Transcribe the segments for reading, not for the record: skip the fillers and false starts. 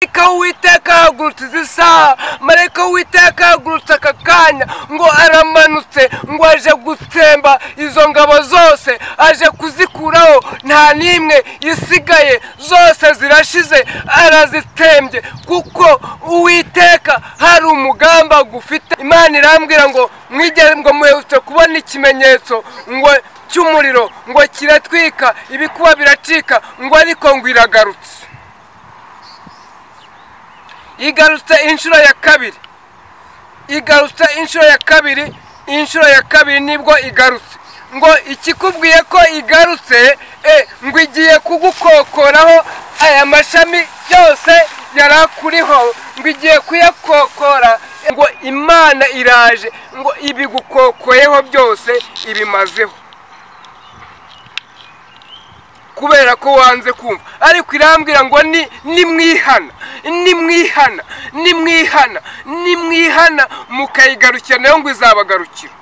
marayika w'Uwiteka ahagurutse izi saha, marayika w'Uwiteka ahagurutse aka kanya ngo aramanutse ngo aje gutsemba izo ngabo zose, aje kuzikuraho, nta n'imwe isigaye, zose zirashize, arazitembye kuko Uwiteka hari umugamba gufite. Imana irambwira ngo mwigere ngo muherutse kubona ikimenyetso ngo cy'umuriro ngo kiratwika, ibikuba biracika, ngo ariko ngo iragarutse. Igarutse inshuro ya kabiri, igarutse inshuro ya kabiri, inshuro ya kabiri nibwo igarutse. Ngo ikikubwiye ko igarutse ngo igiye kugukokoraho aya mashami yose yarakuriho, ngo igiye kuyakokora, ngo Imana iraje ngo ibigukokoyeho byose ibimazeho, kubera ko wanze kumva. Ariko irambwira ngo nimwihana, nimwihana, nimwihana, nimwihana mukayigarukira nayo ngo izabagarukira.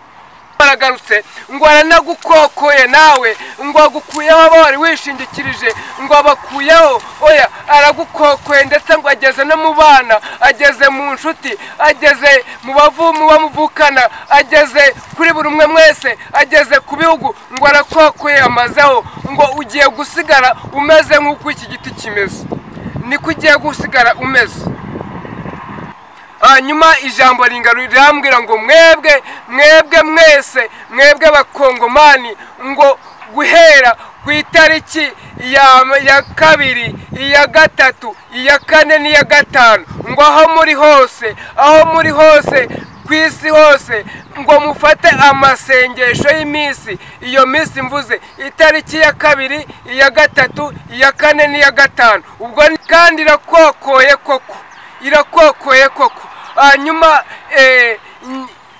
Baragarutse ngo aranagukokoye nawe, ngo agukuyeho abo wari wishingikirije, ngo abakuyeho, oya aragukokoye, ndetse ngo ageze no mu bana, ageze mu nshuti, ageze mu bavumu bamuvukana, ageze kuri buri umwe mwese, ageze ku bihugu, ngo arakokoye amazeho, ngo ugiye gusigara umeze nk'uko iki giti kimeze, niko ugiye gusigara umeze. Hanyuma ijambo rirambwira ngo mwebwe mwese, mwebwe abakongomani, ngo guhera ku itariki ya kabiri, iya gatatu, iya kane n'iya gatanu, ngo aho muri hose ku isi hose, ngo mufate amasengesho y'iminsi. Iyo minsi mvuze itariki ya kabiri, iya gatatu, iya kane n'iya gatanu. Ubwo kandi irakokoye koko, irakokoye koko. Hanyuma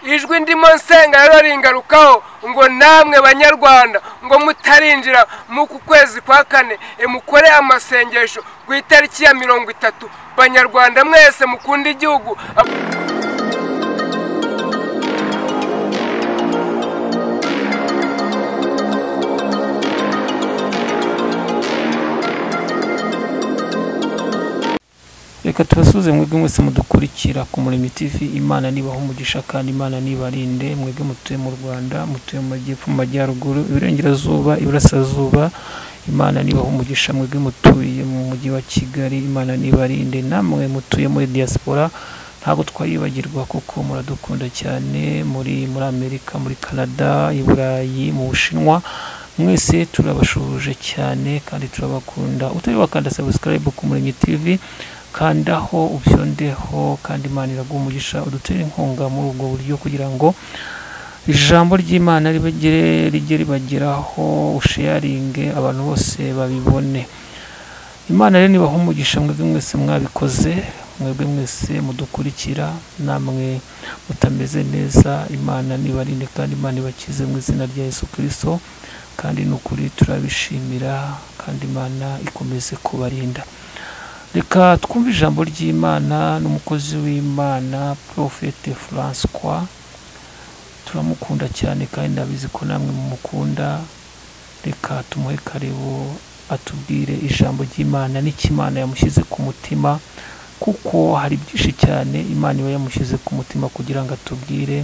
ijwi ndimo nsenga rero ringarukaho ngo namwe banyarwanda ngo mutarinjira mu kwezi kwa kane mukore amasengesho ku itariki ya 30. Banyarwanda mwese mukunda igihugu, reka tubasuze mwebwe mwese mudukurikira ku Muremyi TV. Imana nibaho umugisha kandi Imana nibarinde. Mwebwe mutuye mu Rwanda, mutuye mu majyepfo, mu majyaruguru, iburengerazuba, iburasirazuba, Imana nibaho umugisha. Mwebwe mutuye mu mujyi wa Kigali, Imana nibarinde. Namwe mutuye muri diaspora ntabwo twayibagirwa kuko muradukunda cyane, muri Amerika, muri Canada, i Burayi, mu Bushinwa, mwese turabashuje cyane kandi turabakunda. Utari wakanda subscribe ku Muremyi TV, kandaho ubyondeho, kandi Imana iraguha umugisha, udutere inkunga muri ubwo buryo kugira ngo ijambo ry'Imana rigere ribageraho, usharinge abantu bose babibone. Imana rero nibaho umugisha mwebwe mwese mwabikoze, mwebwe mwese mudukurikira, namwe mutameze neza, Imana nibarinde kandi Imana ibakize mu izina rya Yesu Kristo, kandi nukuri turabishimira, kandi Imana ikomeze kubarinda. Reka twumve ijambo ry'Imana n'umukozi w'Imana Prophète François. Turamukunda cyane kandi ndabizi ko namwe mumukunda. Reka tumuhe karibu atubwire ijambo ry'Imana n'ikimana yamushyize ku mutima, kuko hari byinshi cyane Imana iba yamushyize ku mutima kugira ngo atubwire.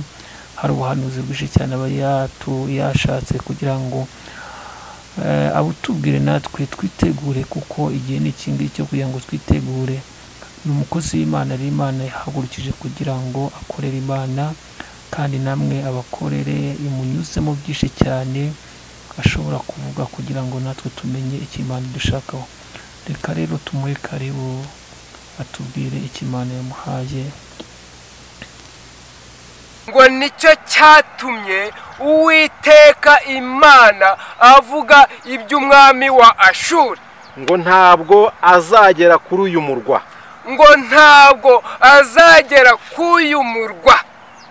Hari ubuhanuzi bwinshi cyane aba yashatse kugira ngo abutubwire natwe twitegure, kuko igihe n'ikindi cyo kugira ngo twitegure. Ni umukozi w'Imana, ari Imana yahagurukije kugira ngo akorere Imana, kandi namwe abakorere, imunyuzemo byinshi cyane ashobora kuvuga kugira ngo natwe tumenye icyo Imana dushakaho. Reka rero tumuhe karibu atubwire icyo Imana yamuhaye. Ngo nicyo cyatumye Uwiteka Imana avuga iby'umwami wa Ashuri, ngo ntabwo azagera kuri uyu murwa, ngo ntabwo azagera kuri uyu murwa,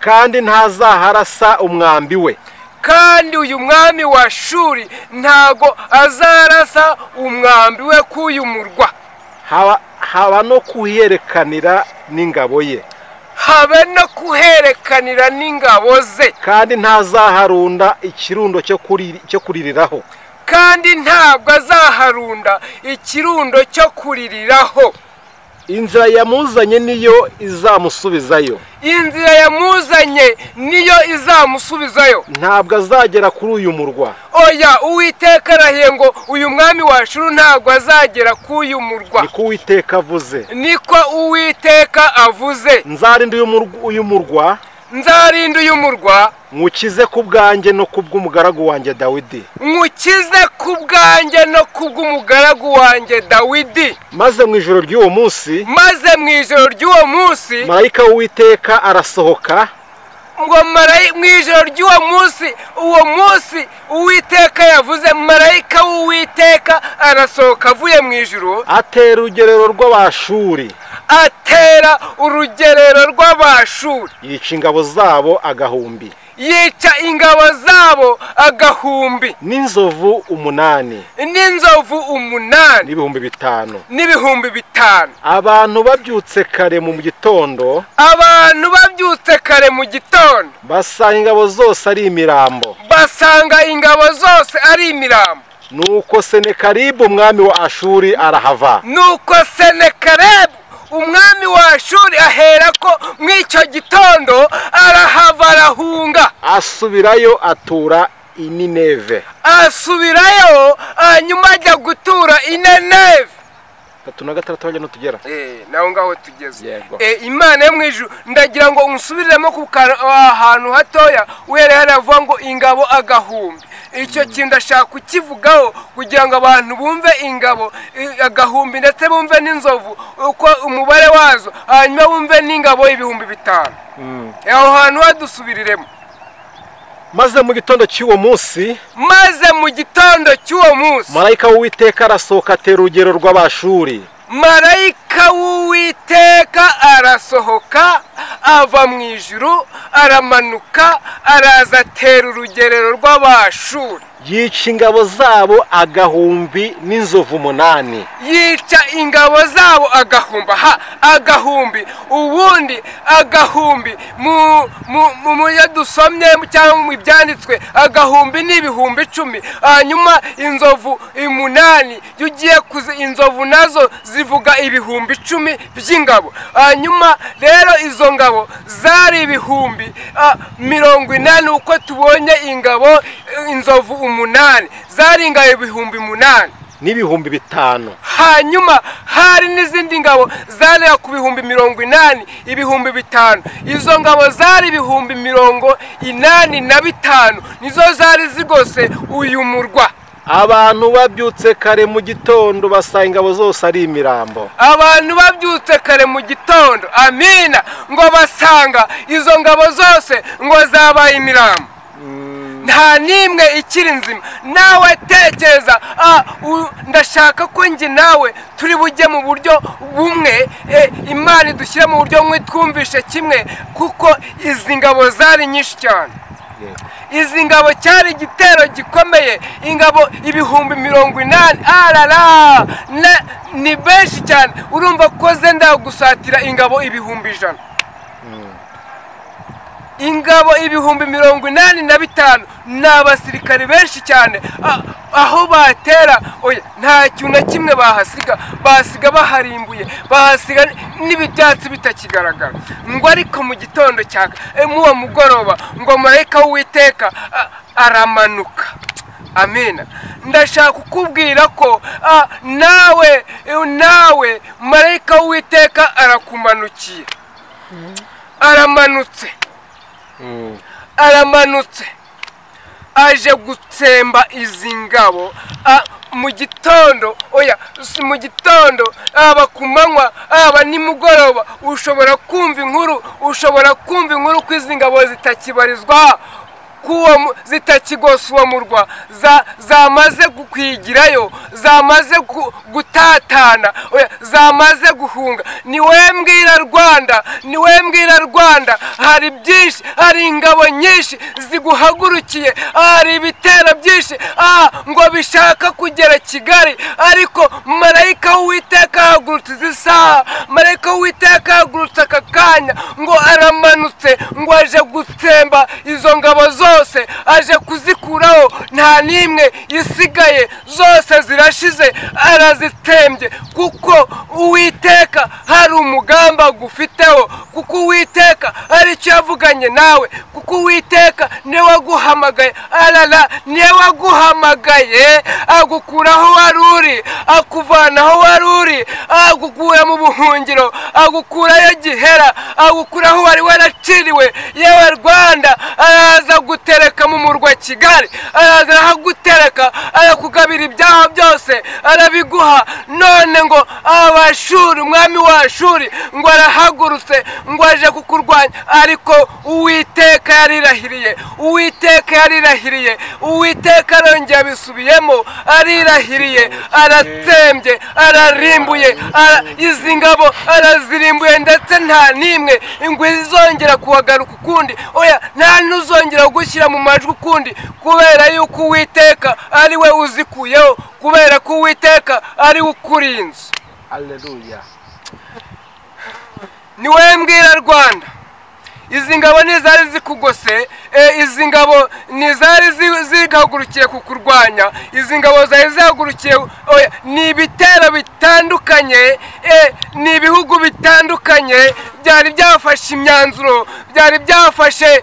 kandi ntazaharasa umwambi we, kandi uyu mwami wa Ashuri ntago azarasa umwambi we kuri uyu murwa, haba no kuherekanira n'ingabo ye, habe no kuherekanira n'ingabo ze, kandi ntazaharunda ikirundo cyo kuririraho, kandi ntabwo azaharunda ikirundo cyo kuririraho. inzira yamuzanye niyo izamusubizayo. inzira yamuzanye niyo izamusubizayo. Ntabwo azagera kuri uyu murwa. Oya, Uwiteka arahiye ngo uyu mwami wa Ashuru ntabwo azagera ku uyu murwa. Niko Uwiteka avuze. Niko Uwiteka avuze. Nzarinda uyu murwa. Nzarinda uyu murwa. Mukize ku bwanjye no kubw'umugaragu wanjye Dawidi. Mukize ku bwanjye no kubw'umugaragu wanjye Dawidi. Maze mu ijoro ry'uwo munsi. Maze mu ijoro ry'uwo munsi. Marayika w'Uwiteka arasohoka. Ngo mu ijoro ry'uwo munsi, uwo munsi Uwiteka yavuze, marayika w'Uwiteka arasohoka avuye mu ijoro. Atera urugerero rw'Abashuri. Atera urugerero rw'Abashuri. Yica ingabo zabo agahumbi. Yica ingabo zabo agahumbi. N'inzovu 8. N'inzovu 8. N'ibihumbi 5. N'ibihumbi 5. Abantu babyutse kare mu gitondo. Abantu babyutse kare mu gitondo. Basanga ingabo zose ari imirambo. Basanga ingabo zose ari imirambo. Nuko Senekeribu umwami wa Ashuri arahava. Nuko Senekeribu umwami wa Ashuri ahera ko mw'icyo gitondo arahava arahunga. Asubirayo atura i Nineve. Asubirayo hanyuma ajya gutura i Nineve. 3 wajya no tugera. Naho ngaho tugeze. Imana yo mu ijuru ndagira ngo unsubiremo ku ahantu hatoya uhere haravuga ngo ingabo agahumbi. Icyo kintu ndashaka kukivugaho kugira ngo abantu bumve ingabo agahumbi ndetse bumve n'inzovu uko umubare wazo, hanyuma bumve n'ingabo ibihumbi 5. Aho hantu hadusubiriremo. Maze mu gitondo cy'uwo munsi. Maze mu gitondo cy'uwo munsi. Marayika w'Uwiteka arasohoka atera urugero rw'Abashuri. Marayika w'Uwiteka arasohoka ava mu ijuru aramanuka araza atera urugerero rw'Abashuri. Yica ingabo zabo agahumbi n'inzovu 8. Yica ingabo zabo agahumba. Agahumbi ubundi agahumbi mu yadusomye cyangwa mu byanditswe agahumbi n'ibihumbi 10. Hanyuma inzovu 8 yugiye kuzi inzovu nazo zivuga ibihumbi 10 by'ingabo. Hanyuma rero izo ngabo zari ibihumbi 80 uko tubonye ingabo inzovu 8 zari ingabo ibihumbi 8 n'ibihumbi 5. Hanyuma hari n'izindi ngabo zari ku bihumbi 80 ibihumbi 5. Izo ngabo zari ibihumbi 85 nizo zari zigose uyu murwa. Abantu babyutse kare mu gitondo basanga ingabo zose ari imirambo. Abantu babyutse kare mu gitondo, amina, ngo basanga izo ngabo zose ngo zabaye imirambo. Nta nimwe ikiri nzima. Nawe tekereza, ndashaka ko nge nawe turi bujye mu buryo bumwe, Imana idushyira mu buryo bumwe twumvishe kimwe, kuko izi ngabo zari nyinshi cyane. Izi ngabo cyari igitero gikomeye, ingabo ibihumbi 80. Arara ni benshi cyane. Urumva ko zenda gusatira ingabo ibihumbi 100. Ingabo ibihumbi 85 n'abasirikare benshi cyane. Aho batera oya nta kintu na kimwe basiga baharimbuye, bahasiga n'ibyatsi bitakigaragara. Ngo ariko mu gitondo cyaka muwa mugoroba ngo marayika w'Uwiteka aramanuka. Amina. Ndashaka kukubwira ko nawe marayika w'Uwiteka arakumanukiye. Aramanutse aje gutsemba izi ngabo mu gitondo. Oya si mu gitondo, aba kumanywa aba nimugoroba ushobora kumva inkuru ko izi ngabo zitakibarizwa kuwo zitakigose uwo murwa, zamaze kwigirayo, zamaze gutatana, zamaze guhunga. Niwe mbwira Rwanda, hari byinshi, hari ingabo nyinshi ziguhagurukiye, hari ibitero byinshi ngo bishaka kugera Kigali, ariko marayika w'Uwiteka ahagurutse zisa, marayika w'Uwiteka ahagurutse aka kanya ngo aramanutse ngo aje aratsemba izo ngabo zose, aje kuzikuraho, nta n'imwe isigaye, zose zirashize, arazitembye. Kuko Uwiteka hari umugambi agufiteho, kuko Uwiteka hari icyo yavuganye nawe, kuko Uwiteka niwe waguhamagaye, niwe waguhamagaye agukura aho wari uri, akuvana aho wari uri, agukura mu buhungiro, agukurayo gihera, agukura aho wari waraciriwe. Yewe Rwanda, araza gutereka mu murwa Kigali, araza arahagutereka, arakugabira ibyaha byose, arabiguha. None ngo Abashuri, umwami wa Ashuri ngo arahagurutse, ngo aje kukurwanya. Ariko Uwiteka yarirahiriye, Uwiteka yarirahiriye, Uwiteka arongera abisubiyemo, arirahiriye, aratsembye, ararimbuye, izi ngabo arazirimbuye, ndetse nta n'imwe ingwe izongera kuhagaruka ukundi. Oya, nta n'uzongera gushyira mu majwi ukundi, kubera yuko Uwiteka ari we uzikuyeho, kubera ko Uwiteka ari ukurinze. Haleluya. Niwe mbwira Rwanda, izi ngabo nizari zikugose, izi ngabo nizari zihagurukiye kukurwanya, izi ngabo zari zihagurukiye, ni ibitero bitandukanye, ni ibihugu bitandukanye byari byafashe imyanzuro, byari byafashe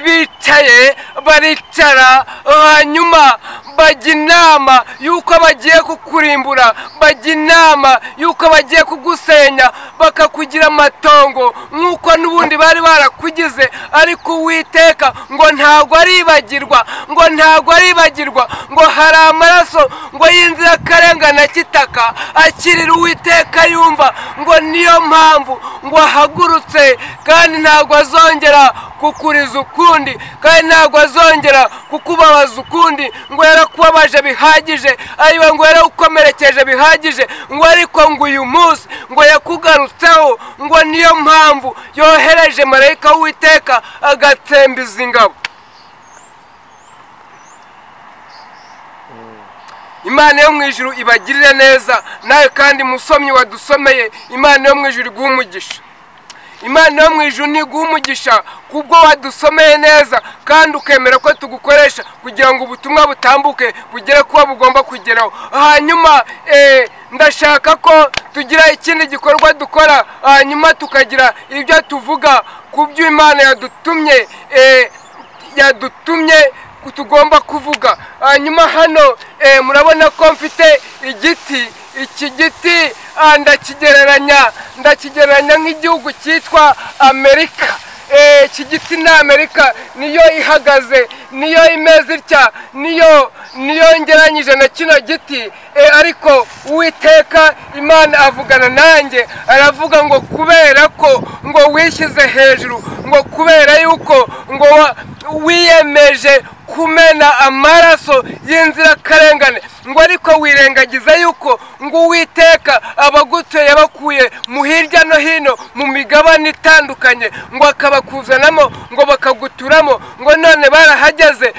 bicaye, baricara, hanyuma bajya inama yuko bagiye kukurimbura, bajya inama yuko bagiye kugusenya, bakakugira amatongo nk'uko n'ubundi bari barakugize. Ariko Uwiteka ngo ntabwo aribagirwa, ngo ntabwo aribagirwa, ngo hari amaraso ngo y'inzirakarengane kitaka akirira Uwiteka yumva, ngo niyo mpamvu ngo ahagurutse, kandi ntabwo azongera kukuriza ukundi, kandi ntabwo azongera kukubabaza ukundi. Ngo yarakubabaje bihagije, ariwe ngo yaragukomerekeje bihagije, ngo ariko ngo uyu munsi ngo yakugarutseho, ngo niyo mpamvu yohereje marayika w'Uwiteka agatsemba izi ngabo. Imana yo mu ijuru ibagirire neza, nawe kandi musomyi wadusomeye, Imana yo mu ijuru iguha umugisha. Imana yo mu ijuru niguha umugisha kubwo wadusomeye neza, kandi ukemera ko tugukoresha kugira ngo ubutumwa butambuke bugere kuba bugomba kugeraho. Hanyuma ndashaka ko tugira ikindi gikorwa dukora, hanyuma tukagira ibyo tuvuga ku byo Imana yadutumye tugomba kuvuga. Hanyuma hano murabona ko mfite igiti. Iki giti ndakigereranya nk'igihugu cyitwa Amerika. Iki giti ni Amerika, niyo ihagaze, niyo imeze itya, niyo ngeranyije na kino giti. Ariko Uwiteka Imana avugana nanjye, aravuga ngo kubera ko ngo wishyize hejuru, ngo kubera yuko ngo wiyemeje kumena amaraso y'inzirakarengane, ngo ariko wirengagiza yuko ngo Uwiteka abagutuye bakuye mu hirya no hino mu migabane itandukanye, ngo akabakuzanamo, ngo bakaguturamo, ngo none barahageze,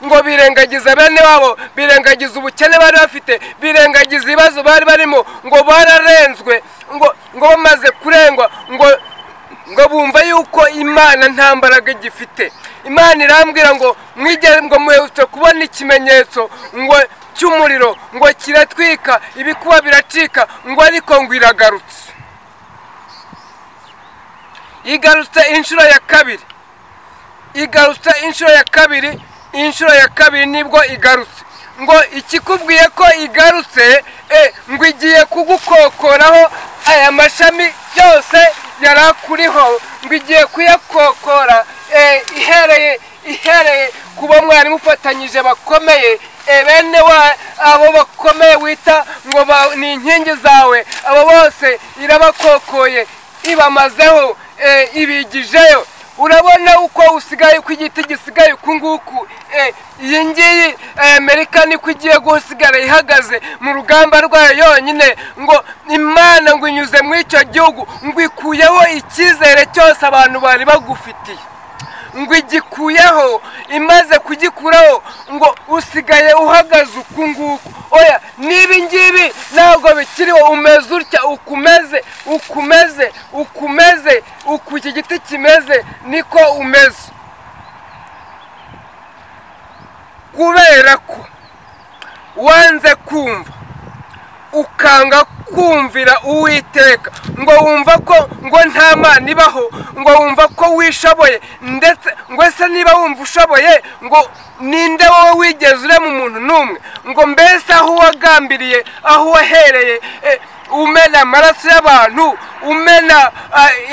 ngo birengagiza bene wabo, birengagiza ubukene bari bafite, birengagiza ibibazo bari barimo, ngo bararenzwe, ngo bamaze kurengwa, ngo bumva yuko Imana nta mbaraga igifite. Imana irambwira ngo mwigere ngo muherutse kubona ikimenyetso ngo cy'umuriro, ngo kiratwika, ibikuba biracika, ngo ariko ngo iragarutse. Igarutse inshuro ya kabiri, igarutse inshuro ya kabiri, inshuro ya kabiri nibwo igarutse. Ngo ikikubwiye ko igarutse, ngo igiye kugukokoraho aya mashami yose yarakuriho, ngo igiye kuyakokora, ihereye kuba mwari mufatanyije bakomeye, bene abo bakomeye wita ngo ni inkingi zawe, abo bose irabakokoye, ibamazeho, ibigijeyo. Urabona uko usigaye ku giti gisigaye kunguku. Iyi ngiyi Amerika niko igiye gusigara ihagaze mu rugamba rwayo yonyine, ngo Imana ngo inyuze mu icyo gihugu, ngo ikuyeho icyizere cyose abantu bari bagufitiye, ngo igikuyeho. Imaze kugikuraho, ngo usigaye uhagaze ukunguku. Oya, nibi ngibi ntabwo bikiriho, umeze utya, ukumeze uku iki giti kimeze niko umeze. wanze kumva ukanga kumvira Uwiteka, ngo wumva ko ngo nta Mana ibaho, ngo wumva ko wishoboye, ndetse ngo se niba wumva ushoboye, ngo ninde wowe wigeze urema umuntu n'umwe? Ngo mbese aho wagambiriye, aho wahereye umena amaraso y'abantu, umena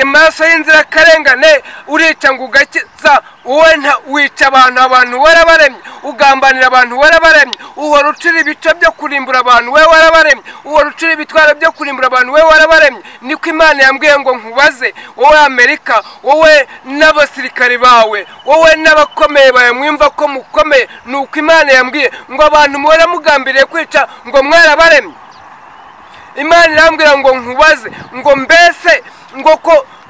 amaraso y'inzirakarengane, urica ngo ugakiza, wowe wica abantu warabaremye, ugambanira abantu warabaremye, uhora ucira ibice byo kurimbura abantu we warabaremye, uhora ucira ibitwaro byo kurimbura abantu we warabaremye. Niko Imana yambwiye ngo nkubaze wowe Amerika, wowe n'abasirikari bawe, wowe n'abakomeye bawe mwumva ko mukomeye, nuko Imana yambwiye ngo abantu muhora mugambiriye kwica ngo mwarabaremye. Imana irambwira ngo nkubaze ngo mbese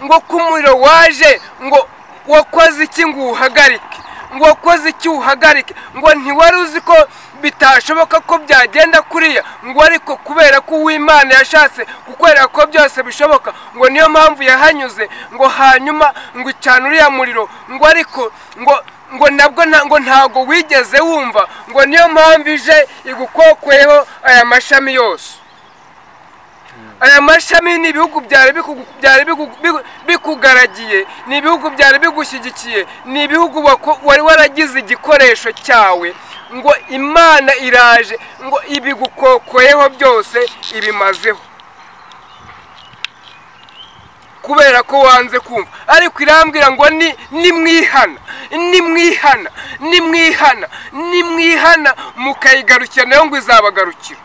ngo kumuriro waje ngo wakoze iki ngo uhagarike, ngo wakoze iki uhagarike, ngo ntiwari uzi ko bitashoboka ko byagenda kuriya, ngo ariko kubera ko Uwimana yashatse kukwera ko byose bishoboka, ngo niyo mpamvu yahanyuze, ngo hanyuma ngo icana uriya muriro, ngo ariko ngo nabwo ngo ntago wigeze wumva, ngo niyo mpamvu ije igukokweho aya mashami yose. Aya mashami ni ibihugu byari bikugaragiye, ni ibihugu byari bigushyigikiye, ni ibihugu wari waragize igikoresho cyawe, ngo Imana iraje ngo ibigukokoyeho byose ibimazeho kubera ko wanze kumva. Ariko irambwira ngo nimwihana mukayigarukira nayo ngo izabagarukira.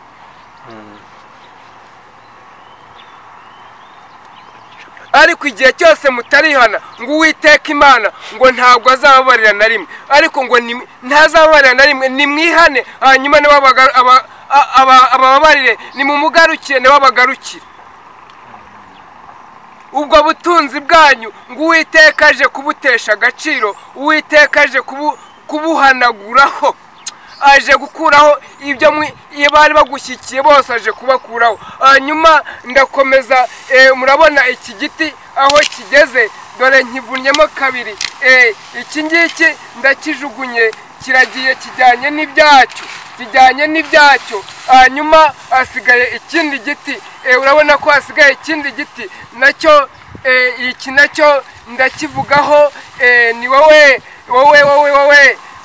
Ariko igihe cyose mutarihana ngo Uwiteka Imana ngo ntabwo azababarira na rimwe, ariko ngo ntazababarira na rimwe. Nimwihane hanyuma abababarire, nimumugarukire n'ababagarukire. Ubwo butunzi bwanyu ngo Uwiteka aje kubutesha agaciro, Uwiteka aje kubuhanaguraho, aje gukuraho ibyo bari bagushyikiye bose, aje kubakuraho. Hanyuma ndakomeza, murabona iki giti aho kigeze, dore nkivunyemo kabiri. Iki ngiki ndakijugunye, kiragiye kijyanye n'ibyacyo, hanyuma hasigaye ikindi giti. Urabona ko hasigaye ikindi giti nacyo, iki nacyo ndakivugaho. Ni wowe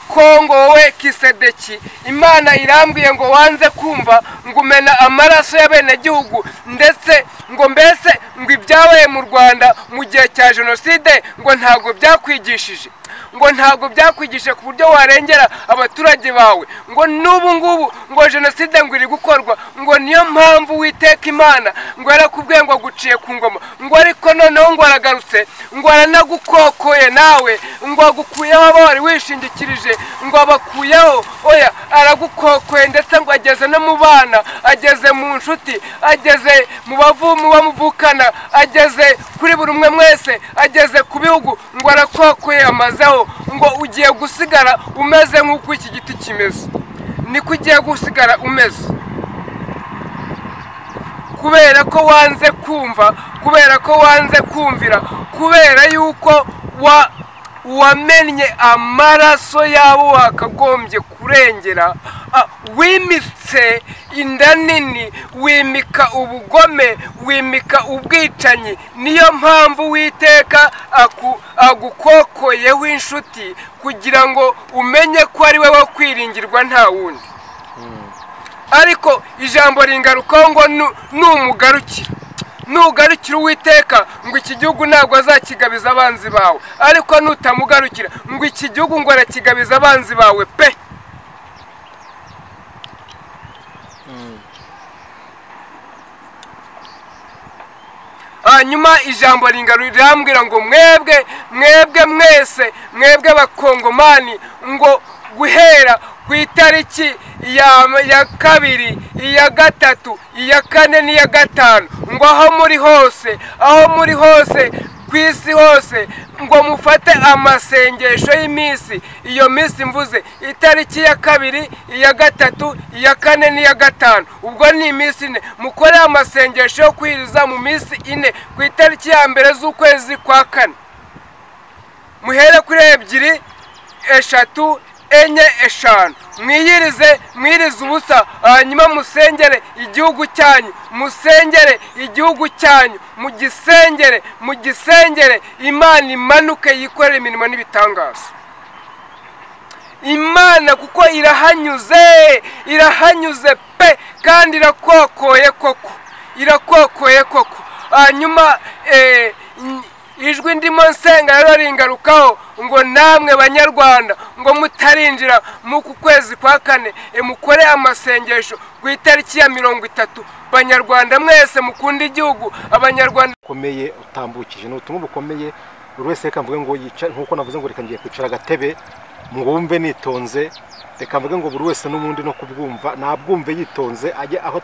Kongo, wowe Kisedeki, Imana irambwiye ngo wanze kumva ngo umena amaraso y'abenegihugu, ndetse ngo mbese ngo ibyabaye mu Rwanda mu gihe cya jenoside ngo ntabwo byakwigishije, ngo ntabwo byakwigishije ku buryo warengera abaturage bawe, ngo n'ubu ngubu ngo jenoside ngo iri gukorwa, ngo niyo mpamvu Uwiteka Imana ngo yarakubwiye ngo aguciye ku ngoma, ngo ariko noneho ngo aragarutse, ngo aranagukokoye nawe, ngo agukuyeho abo wari wishingikirije, ngo abakuyeho, oya aragukokoye, ndetse ngo ageze no mu bana, ageze mu nshuti, ageze mu bavumu bamuvukana, ageze kuri buri umwe mwese, ageze ku bihugu, ngo arakokoye amazeho. Ngo ugiye gusigara umeze nk'uko iki giti kimeze, niko ugiye gusigara umeze, kubera ko wanze kumva, kubera ko wanze kumvira, kubera yuko wamennye amaraso yabo wakagombye kurengera, wimitse inda nini, wimika ubugome, wimika ubwicanyi. Niyo mpamvu Uwiteka agukokoyeho inshuti, kugira ngo umenye ko ari wowe kwiringirwa nta wundi. Ariko ijambo ringarukaho ngo nugarukira Uwiteka ngo iki gihugu ntabwo azakigabiza abanzi bawe, ariko nutamugarukira ngo iki gihugu ngo arakigabiza abanzi bawe pe. Hanyuma ijambo rirambwira ngo mwebwe mwese, mwebwe Abakongomani, ngo guhera ku itariki ya kabiri, iya gatatu, iya kane n'iya gatanu, ngo aho muri hose ku isi hose, ngo mufate amasengesho y'iminsi. Iyo minsi mvuze itariki ya kabiri, iya gatatu, iya kane n'iya gatanu, ubwo ni iminsi ine. Mukore amasengesho yo kwiriza mu minsi ine, ku itariki ya mbere z'ukwezi kwa kane, muhere kuri 2, 3, 4, 5, mwirize ubusa, hanyuma musengere igihugu cyanyu, musengere igihugu cyanyu, mugisengere Imana imanuke yikorera imirimo n'ibitangaza. Imana kuko irahanyuze pe, kandi irakokoye koko. Hanyuma ijwi ndimo nsenga rero ringarukaho ngo namwe banyarwanda ngo mutarinjira mu kwezi kwa kane mukore amasengesho ku itariki ya 30. Banyarwanda mwese mukunda igihugu, abanyarwanda komeye utambukije n'ubutumwa bukomeye. Buri wese reka mvuge ngo yicara, nkuko navuze ngo reka ngiye kwicara agatebe mwumve nitonze. Reka mvuge ngo buri wese n'umundi no kubwumva nabwumve yitonze, ajye aho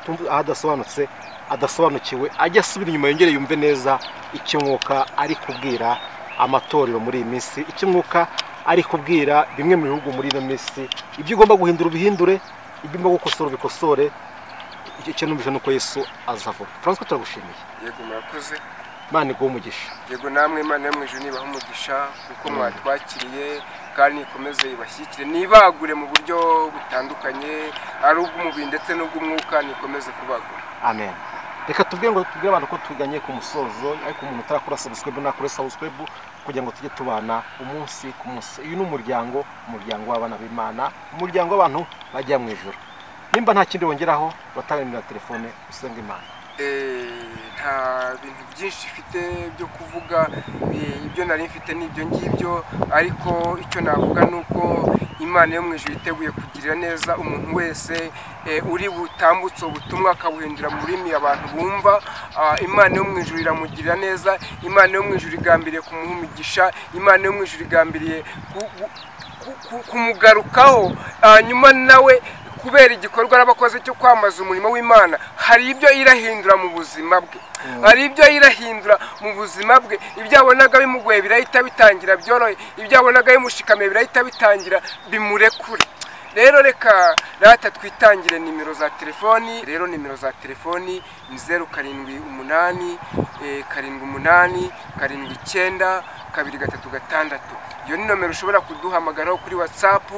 adasobanukiwe ajye asubira inyuma yongere yumve neza icyo mwuka ari kubwira amatorero muri iyi minsi, icyo mwuka ari kubwira bimwe mu bihugu muri ino minsi. Ibyo ugomba guhindura ubihindure, ibyo ugomba gukosora ubikosore. Icyo numvise nuko Yesu azava. Francois, turagushimiye. Yego murakoze. Imana iguhe umugisha. Yego namwe Imana yo mu ijuru nibaha umugisha kuko mwatwakiriye, kandi ikomeze ibashyikire nibagure mu buryo butandukanye, ari ubw'umubiri ndetse n'ubw'umwuka, nikomeze kubagura. Amen. Reka tubwire abantu ko tuganye ku musozo, ariko umuntu utarakora subscribe nakore subscribe kugira ngo tujye tubana umunsi ku munsi. Uyu ni umuryango w'abana b'Imana, umuryango w'abantu bajya mu ijuru. Nimba nta kindi wongeraho, watangira telefone usenga Imana. Nta bintu byinshi ifite byo kuvuga, ibyo nari mfite n'ibyo ngibyo, ariko icyo navuga nuko Imana yo mu ijuru iteguye kugirira neza umuntu wese uri butambutse ubutumwa akabuhindura mu rurimi abantu bumva. Imana yo mu ijuru iramugirira neza, Imana yo mu ijuru igambiriye kumuha umugisha, Imana yo mu ijuru igambiriye kumugarukaho, hanyuma nawe kubera igikorwa n'abakoze cyo kwamaza umurimo w'Imana hari ibyo irahindura mu buzima bwe, ibyo abonaga bimugoye birahita bitangira byorohe, ibyo abonaga bimushikamiye birahita bitangira bimurekure. Rero reka rata twitangire nimero za telefoni. Rero nimero za telefoni ni 078 78 79 236. Iyo ni nomero ushobora kuduhamagaraho kuri WhatsApp.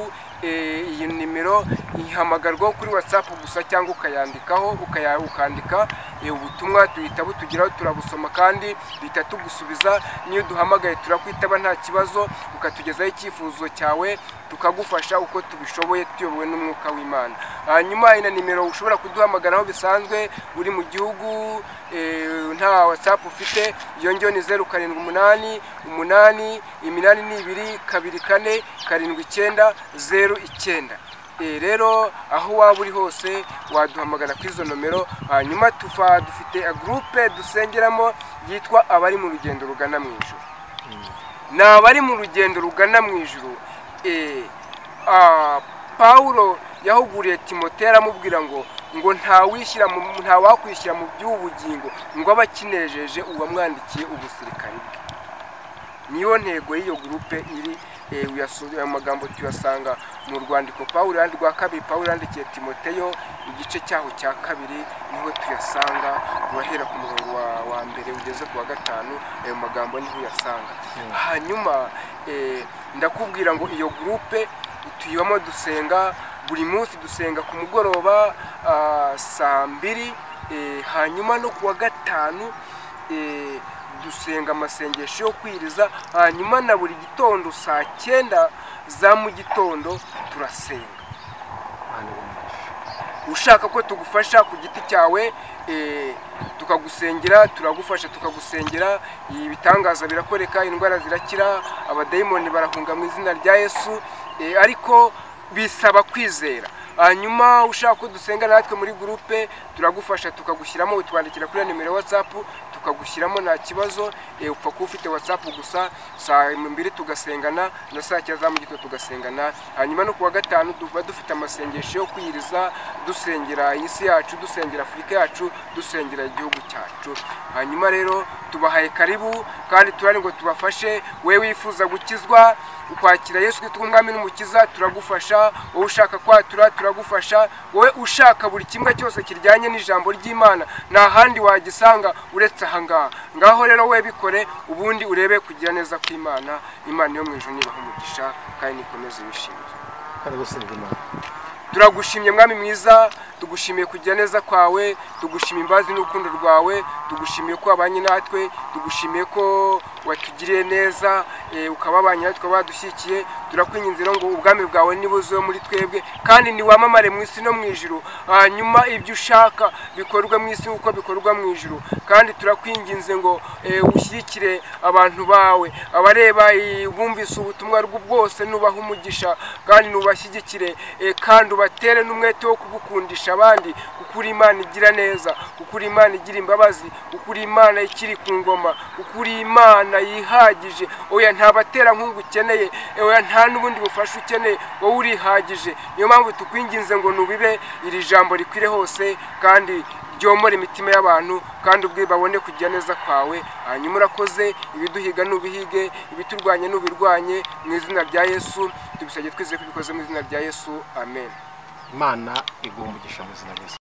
Iyi nimero ihamagarwaho kuri WhatsApp gusa, cyangwa ukayandikaho ukandika ubutumwa duhita butugeraho, turabusoma kandi duhita tugusubiza. Niyo duhamagaye turakwitaba nta kibazo, ukatugezaho icyifuzo cyawe tukagufasha uko tubishoboye tuyobowe n'umwuka w'Imana. Hanyuma ina nimero ushobora kuduhamagaraho bisanzwe uri mu gihugu nta WhatsApp ufite, iyo ngiyo ni 078 8 82 24 79 09. Rero aho waba uri hose waduhamagara kuri izo nomero. Hanyuma dufite groupe dusengeramo yitwa abari mu rugendo rugana mu ijuru. N'abari mu rugendo rugana mu ijuru, Paulo yahuguriye Timoteyo aramubwira ngo nta wakwishyira mu by'ubugingo ngo abakinejeje uwamwandikiye ubusirikare bwe. Niyo ntego y'iyo groupe iri. Amagambo tuyasanga mu rwandiko Paulo rwa kabiri Paulo yandikiye Timoteyo igice cyaho cya 2, niho tuyasanga. Urahera ku murongo wa mbere ugeze ku wa 5, ayo magambo niho uyasanga. Hanyuma ndakubwira ngo iyo groupe tuyibamo dusenga buri munsi, dusenga ku mugoroba saa 2, hanyuma no ku wa 5 dusenga amasengesho yo kwiriza, hanyuma na buri gitondo saa 9 za mu gitondo turasenga. Ushaka ko tugufasha ku giti cyawe tukagusengera, turagufasha tukagusengera. Ibitangaza birakoreka, indwara zirakira, abadayimoni barahunga mu izina rya Yesu, ariko bisaba kwizera. Hanyuma ushaka ko dusenga natwe muri groupe turagufasha tukagushyiramo, utwandikira kuri nimero WhatsApp tukagushyiramo nta kibazo. Upfa ko ufite WhatsApp gusa, saa 2 tugasengana na saa 9 za mu gitondo tugasengana. Hanyuma no ku wa 5 duva dufite amasengesho yo kwiriza, dusengera isi yacu, dusengera Afurika yacu, dusengera igihugu cyacu. Hanyuma rero tubahaye karibu, kandi turari ngo tubafashe. We wifuza gukizwa ukwakira Yesu Kristo umwami n'umukiza, turagufasha. Wowe ushaka kwatura turagufasha. Wowe ushaka buri kimwe cyose kiryanye n'ijambo ry'Imana nta handi wagisanga uretse ahangaha. Ngaho rero we bikore, ubundi urebe kugira neza kw'Imana. Imana yo mu ijuru nibaha umugisha kandi nikomeze wishimire. Kandi gusenga Imana. turagushimye mwami mwiza, tugushimiye kugira neza kwawe, tugushimiye imbabazi n'urukundo rwawe, tugushimiye ko wabanye natwe, tugushimiye ko watugiriye neza, ukababanye natwe, ukaba wadushyigikiye. Turakwinginze ngo ubwami bwawe nibuzeho muri twebwe kandi niwamamare mu isi no mu ijuru, hanyuma ibyo ushaka bikorwa mu isi uko bikorwa mu ijuru. Kandi turakwinginze ngo ushyigikire abantu bawe, abareba bumvise ubutumwa bwose, nubaha umugisha kandi nubashyigikire, kandi ubatere n'umwete wo kugukundisha abandi, kuko uri Imana igira neza, kuko uri Imana igira imbabazi, kuko uri Imana ikiri ku ngoma, kuko uri Imana yihagije. Oya nta batera nkungu ukeneye, oya nta n'ubundi bufasha ukeneye, wowe urihagije. Niyo mpamvu tukwinginze ngo nubibe iri jambo rikwire hose kandi ryomora imitima y'abantu, kandi ubwe babone kugira neza kwawe. Hanyuma urakoze, ibiduhiga nubihige, ibiturwanye nubirwanye, mu izina rya Yesu tubisabye twizeye ko bikoze mu izina rya Yesu, amen. Imana iguha umugisha mu izina rya Yesu.